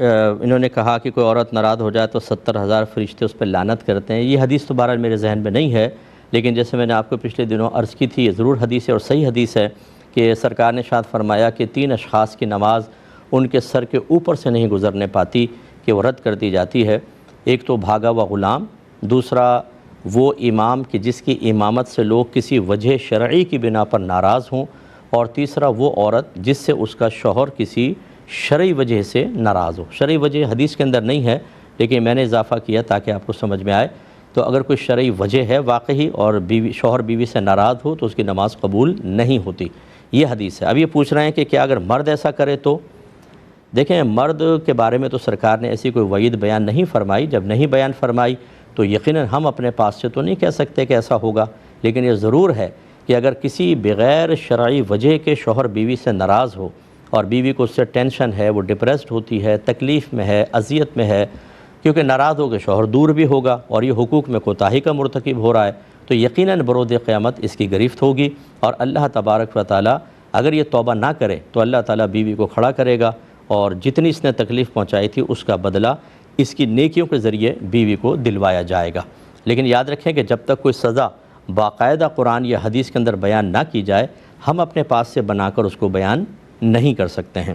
انہوں نے کہا کہ کوئی عورت ناراض ہو جائے تو 70,000 فرشتے اس پہ لعنت کرتے ہیں۔ یہ حدیث تو بہرحال میرے ذہن میں نہیں ہے، لیکن جیسے میں نے آپ کو پچھلے دنوں عرض کی تھی، یہ ضرور حدیث ہے اور صحیح حدیث ہے کہ سرکار نے ارشاد فرمایا کہ 3 اشخاص کی نماز ان کے سر کے اوپر سے نہیں گزرنے پاتی کہ وہ رد کر دی جاتی ہے۔ ایک تو بھاگا ہوا غلام، دوسرا وہ امام کہ جس کی امامت سے لوگ کسی وجہ شرعی کی بنا پر ناراض ہوں، اور تیسرا وہ عورت جس سے اس کا شوہر کسی شرعی وجہ سے ناراض ہو۔ شرعی وجہ حدیث کے اندر نہیں ہے، لیکن میں نے اضافہ کیا تاکہ آپ کو سمجھ میں آئے۔ تو اگر کوئی شرعی وجہ ہے واقعی اور شوہر بیوی سے ناراض ہو تو اس کی نماز قبول نہیں ہوتی، یہ حدیث ہے۔ اب یہ پوچھ رہے ہیں کہ کیا اگر مرد ایسا کرے تو؟ دیکھیں، مرد کے بارے میں تو سرکار نے ایسی کوئی وعید بیان نہیں فرمائی۔ جب نہیں بیان فرمائی تو یقیناً ہم اپنے پاس سے تو نہیں کہہ سکتے کہ ایسا ہوگا، لیکن یہ ضرور ہے کہ اگر کسی بغیر شرعی وجہ کے شوہر بیوی سے ناراض ہو اور بیوی کو اس سے ٹینشن ہے، وہ ڈپریسڈ ہوتی ہے، تکلیف میں ہے، اذیت میں ہے، کیونکہ ناراض ہو کے شوہر دور بھی ہوگا اور یہ حقوق میں کوتاہی کا مرتکب ہو رہا ہے، تو یقیناً برود قیامت اس کی گرفت ہوگی، اور اللہ تبارک و تعالیٰ اگر یہ توبہ نہ کرے تو اللہ تعالیٰ بیوی کو کھڑا کرے گا، اور جتنی اس نے تکلیف پہنچائی تھی اس کا بدلہ اس کی نیکیوں کے ذریعے بیوی کو دلوایا جائے گا۔ لیکن یاد رکھیں کہ جب تک کوئی سزا باقاعدہ قرآن یا حدیث کے اندر بیان نہ کی جائے، ہم اپنے پاس سے بنا کر اس کو بیان نہیں کر سکتے ہیں۔